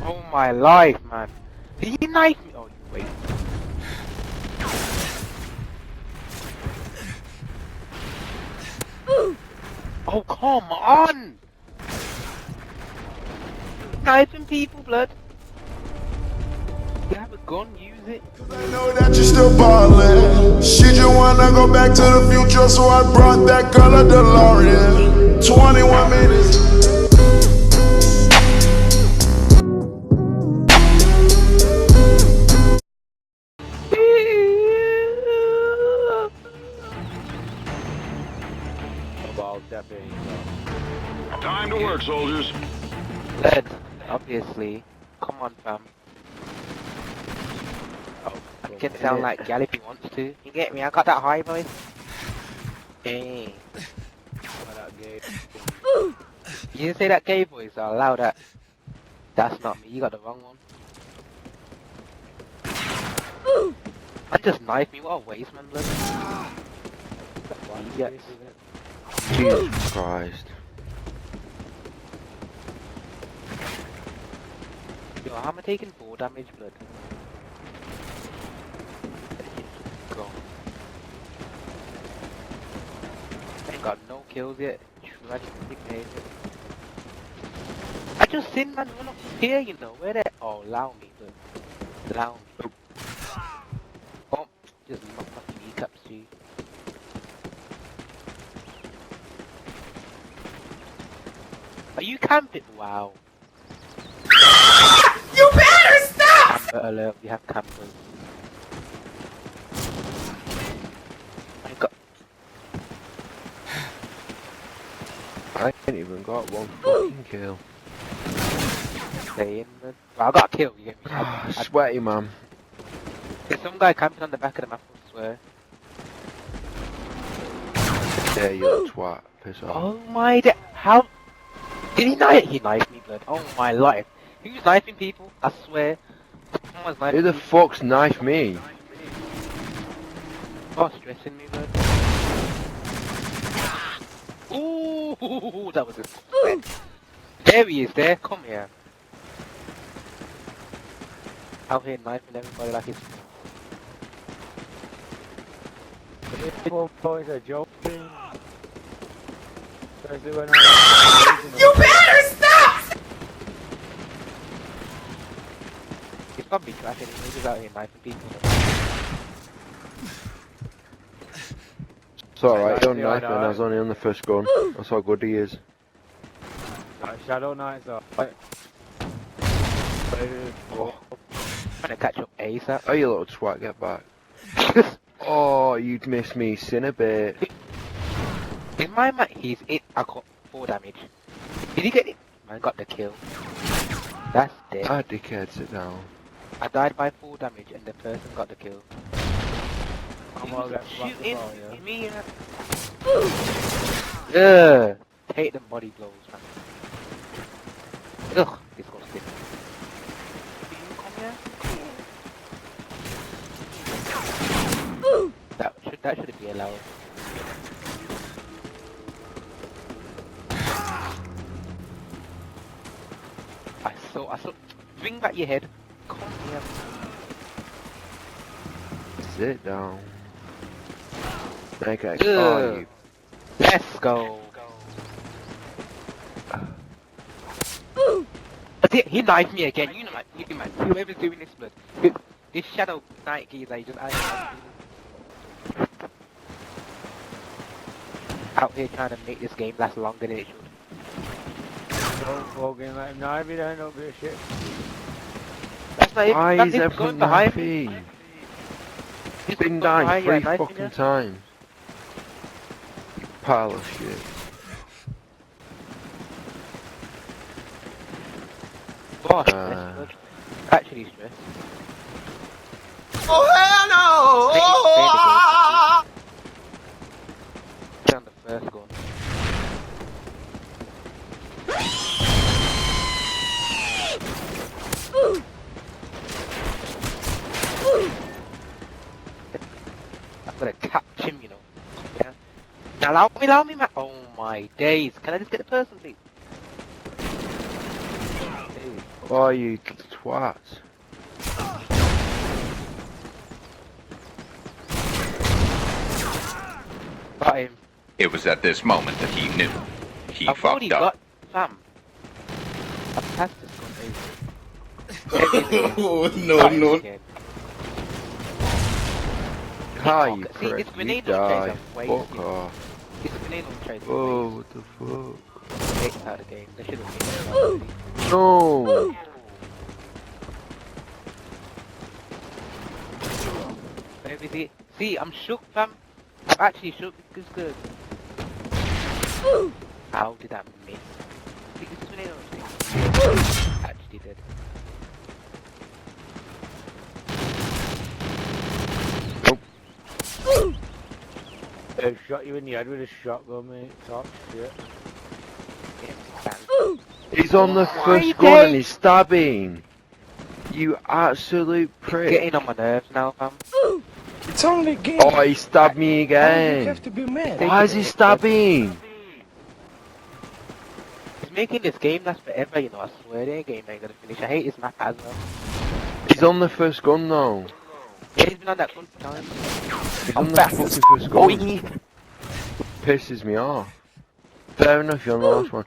Oh my life, man. Did he knife me? Oh, you wait. Oh, come on! Knifing people, blood. You have a gun, use it. I know that you're still ballin'. She just wanna go back to the future, so I brought that girl a DeLorean. 21 minutes. Time to work, soldiers. Lead, obviously. Come on, fam. Oh, I can sound like Gal if he wants to. You get me? I got that high voice. Hey. You didn't say that gay voice, I'll allow that. That's not me, you got the wrong one. I just knifed me, what a waste, man, blood. Yes. Jesus Christ. Yo, how am I taking 4 damage, blood? Go. Ain't got no kills yet. I just seen man run up here, you know. Where that? Oh, allow me, blood. Allow me. Oh, just knock my kneecaps, G. Are you camping? Wow. You better stop! Camper alert, we have campers. I got. I ain't even got one fucking kill. Saying, man. Well, I got a kill, you get me? Sweaty, man. There's some guy camping on the back of the map, I swear. There you little twat. Piss off. Oh my god. How? Did he knife? He knifed me, blood. Oh my life. Who's knifing people? I swear. Someone's knifing Who the people. fuck's knifed me? Oh, stressing me, blood. Ooh, that was a sweat. There he is, there. Come here. Out here knifing everybody like it's... People boys are joking. You better stop! He's probably cracking, he's just out here knifing people. It's alright, you're knifing. I was only on the first gun. That's how good he is. Shadow Knights are. Oh. Trying to catch up ASAP. Oh, you little twat, get back. Oh, you'd miss me, Cinnabit. In my mind, he's it. I got 4 damage. Did he get it? Man got the kill. That's dead. Ah, dickhead, sit down. I died by 4 damage and the person got the kill. I'm all that Shooting yeah. me. Ugh. Hate them body blows, man. Ugh. Disgusting. Can you come here? That should be allowed. I saw. Bring back your head. Come here. Sit down. Okay. Oh, you. Let's go. He knifed me again. You know, man. Whoever's doing this, blood. This Shadow Knight geezer, he just out here trying to make this game last longer than it should. Don't fucking let him knife me down, don't be a shit. That's not even. Why That's is him everyone going behind me. knifing? He's Been going dying behind you, 3 knifing fucking you. times. You pile of shit. Gosh, that's good. Actually stressed. Oh hell no! Stay on the first gun. I'm gonna catch him, you know. Yeah. Now allow me, man. Oh my days. Can I just get the person, please? Oh, you twat. Got him. It was at this moment that he knew. He I've already fucked up. got Sam. I've passed this one. Oh, no, no. Hi, you See, prick. it's You grenade die. launchers are Fuck wasted. off. It's grenade launchers. Oh, what the fuck? Take out of the game. They should have made it already. No! Maybe see, I'm shook, fam. I'm actually shook. It's good. How did that miss? See, this is grenade launchers. Actually did. They shot you in the head with a shotgun, mate. Top shit. He's on the my first gun days. and he's stabbing! You absolute It's prick. getting on my nerves now, fam. It's only a game. Oh, he stabbed me Why do you again! have to be mad? Why is he stabbing? He's making this game last forever, you know. I swear, the game ain't gonna finish. I hate this map as well. He's on the first gun though. Yeah, he's been on that gun for time. He's on the fucking first gun. Pisses me off. Fair enough, you're on the last one.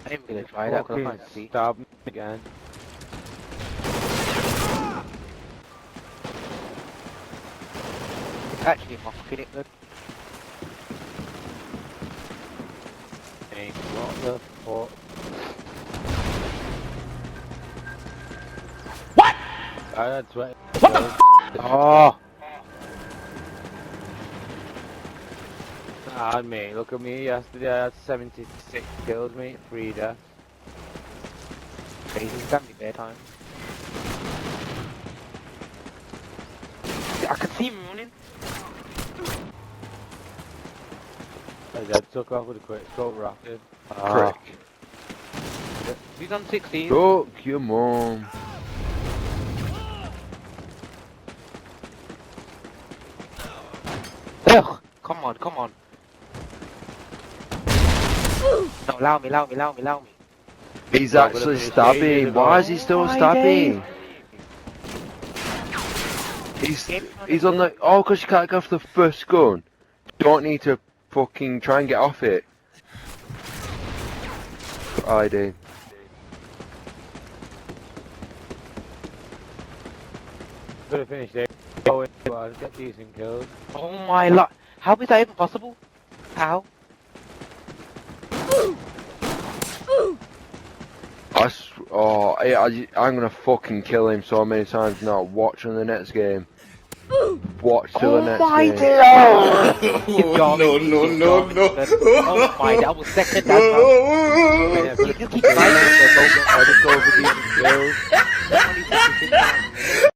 I'm even gonna try that because I Fucking can't see. stab me again. It's actually mocking it good. Hey, what the fuck? What? I had 20. What the f? Oh! Ah, mate, look at me. Yesterday I had 76 kills, mate. 3 deaths. Crazy, it's gonna be bedtime. I can see him running. I dead took off with a quick scope rocket. Prick. He's on 16. Fuck your mum. Ugh! Come on, come on. No, allow me, allow me, allow me, allow me. He's Well, actually but if stabbing. it's Why is he still my stabbing? He's on the. Oh, because you can't get off the first gun. Don't need to fucking try and get off it. I do. Could have finished it. But I get decent kills. Oh my lot. How is that even possible? How? I'm gonna fucking kill him so many times now. Watch on the next game. Watch till the next game. Oh No, no, no, no. Oh my, that was second as well. You keep fighting. I just go for decent kills.